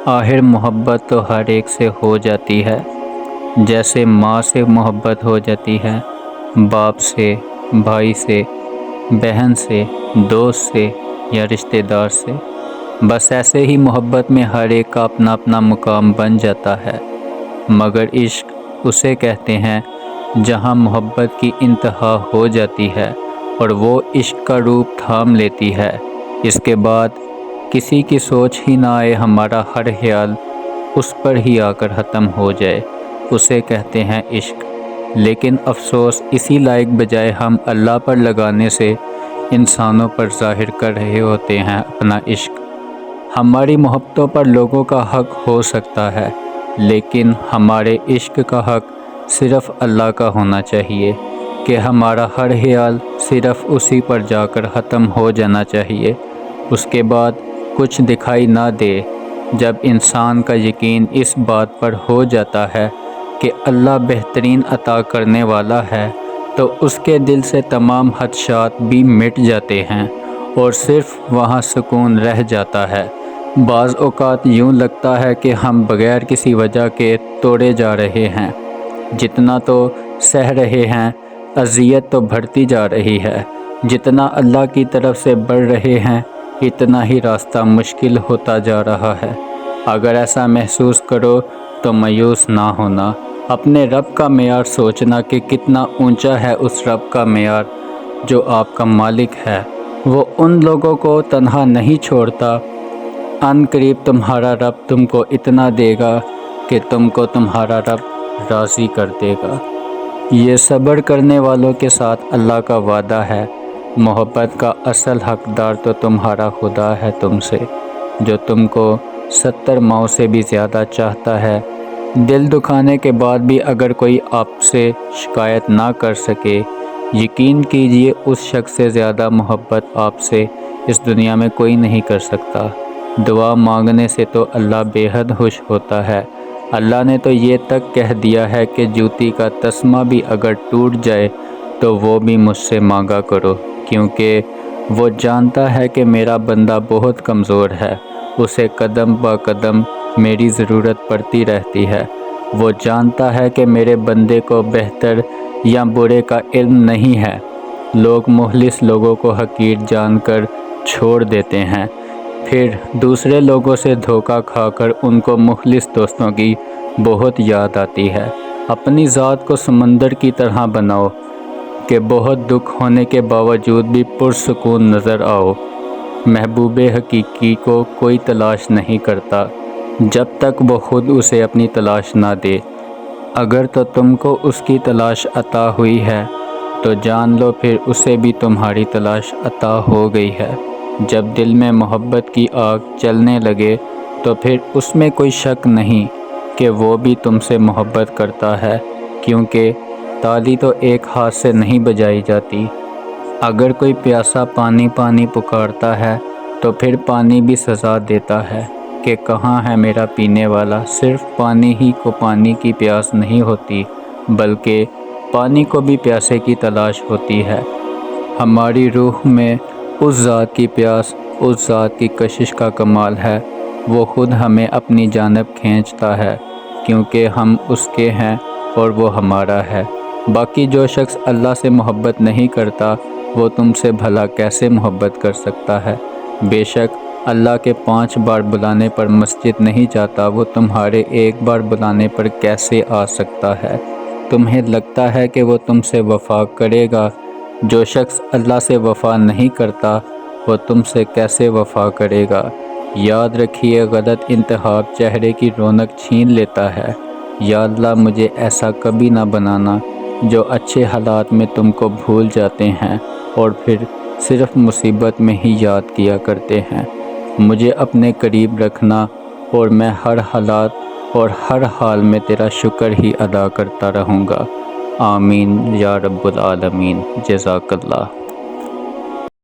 آخر محبت تو ہر ایک سے ہو جاتی ہے، جیسے ماں سے محبت ہو جاتی ہے، باپ سے، بھائی سے، بہن سے، دوست سے یا رشتہ دار سے۔ بس ایسے ہی محبت میں ہر ایک کا اپنا اپنا مقام بن جاتا ہے، مگر عشق اسے کہتے ہیں جہاں محبت کی انتہا ہو جاتی ہے اور وہ عشق کا روپ تھام لیتی ہے۔ اس کے بعد کسی کی سوچ ہی نہ آئے، ہمارا ہر خیال اس پر ہی آ کر ختم ہو جائے، اسے کہتے ہیں عشق۔ لیکن افسوس، اسی لائق بجائے ہم اللہ پر لگانے سے انسانوں پر ظاہر کر رہے ہوتے ہیں اپنا عشق۔ ہماری محبتوں پر لوگوں کا حق ہو سکتا ہے، لیکن ہمارے عشق کا حق صرف اللہ کا ہونا چاہیے کہ ہمارا ہر خیال صرف اسی پر جا کر ختم ہو جانا چاہیے۔ اس کے بعد کچھ دکھائی نہ دے۔ جب انسان کا یقین اس بات پر ہو جاتا ہے کہ اللہ بہترین عطا کرنے والا ہے، تو اس کے دل سے تمام خدشات بھی مٹ جاتے ہیں اور صرف وہاں سکون رہ جاتا ہے۔ بعض اوقات یوں لگتا ہے کہ ہم بغیر کسی وجہ کے توڑے جا رہے ہیں، جتنا تو سہ رہے ہیں اذیت تو بڑھتی جا رہی ہے، جتنا اللہ کی طرف سے بڑھ رہے ہیں اتنا ہی راستہ مشکل ہوتا جا رہا ہے۔ اگر ایسا محسوس کرو تو مایوس نہ ہونا، اپنے رب کا معیار سوچنا کہ کتنا اونچا ہے اس رب کا معیار جو آپ کا مالک ہے۔ وہ ان لوگوں کو تنہا نہیں چھوڑتا، ان قریب تمہارا رب تم کو اتنا دے گا کہ تم کو تمہارا رب راضی کر دے گا۔ یہ صبر کرنے والوں کے ساتھ اللہ کا وعدہ ہے۔ محبت کا اصل حقدار تو تمہارا خدا ہے تم سے، جو تم کو 70 ماؤں سے بھی زیادہ چاہتا ہے۔ دل دکھانے کے بعد بھی اگر کوئی آپ سے شکایت نہ کر سکے، یقین کیجئے اس شخص سے زیادہ محبت آپ سے اس دنیا میں کوئی نہیں کر سکتا۔ دعا مانگنے سے تو اللہ بے حد خوش ہوتا ہے۔ اللہ نے تو یہ تک کہہ دیا ہے کہ جوتی کا تسمہ بھی اگر ٹوٹ جائے تو وہ بھی مجھ سے مانگا کرو، کیونکہ وہ جانتا ہے کہ میرا بندہ بہت کمزور ہے، اسے قدم با قدم میری ضرورت پڑتی رہتی ہے۔ وہ جانتا ہے کہ میرے بندے کو بہتر یا برے کا علم نہیں ہے۔ لوگ مخلص لوگوں کو حقیر جان کر چھوڑ دیتے ہیں، پھر دوسرے لوگوں سے دھوکہ کھا کر ان کو مخلص دوستوں کی بہت یاد آتی ہے۔ اپنی ذات کو سمندر کی طرح بناؤ کہ بہت دکھ ہونے کے باوجود بھی پرسکون نظر آؤ۔ محبوب حقیقی کو کوئی تلاش نہیں کرتا جب تک وہ خود اسے اپنی تلاش نہ دے۔ اگر تو تم کو اس کی تلاش عطا ہوئی ہے تو جان لو پھر اسے بھی تمہاری تلاش عطا ہو گئی ہے۔ جب دل میں محبت کی آگ چلنے لگے تو پھر اس میں کوئی شک نہیں کہ وہ بھی تم سے محبت کرتا ہے، کیونکہ تالی تو ایک ہاتھ سے نہیں بجائی جاتی۔ اگر کوئی پیاسا پانی پانی پکارتا ہے تو پھر پانی بھی سزا دیتا ہے کہ کہاں ہے میرا پینے والا۔ صرف پانی ہی کو پانی کی پیاس نہیں ہوتی، بلکہ پانی کو بھی پیاسے کی تلاش ہوتی ہے۔ ہماری روح میں اس ذات کی پیاس، اس ذات کی کشش کا کمال ہے، وہ خود ہمیں اپنی جانب کھینچتا ہے، کیونکہ ہم اس کے ہیں اور وہ ہمارا ہے۔ باقی جو شخص اللہ سے محبت نہیں کرتا وہ تم سے بھلا کیسے محبت کر سکتا ہے؟ بے شک اللہ کے 5 بار بلانے پر مسجد نہیں جاتا، وہ تمہارے ایک بار بلانے پر کیسے آ سکتا ہے؟ تمہیں لگتا ہے کہ وہ تم سے وفا کرے گا؟ جو شخص اللہ سے وفا نہیں کرتا وہ تم سے کیسے وفا کرے گا؟ یاد رکھیے، غلط انتخاب چہرے کی رونق چھین لیتا ہے۔ یا اللہ مجھے ایسا کبھی نہ بنانا جو اچھے حالات میں تم کو بھول جاتے ہیں اور پھر صرف مصیبت میں ہی یاد کیا کرتے ہیں۔ مجھے اپنے قریب رکھنا اور میں ہر حالات اور ہر حال میں تیرا شکر ہی ادا کرتا رہوں گا۔ آمین یا رب العالمین۔ جزاک اللہ۔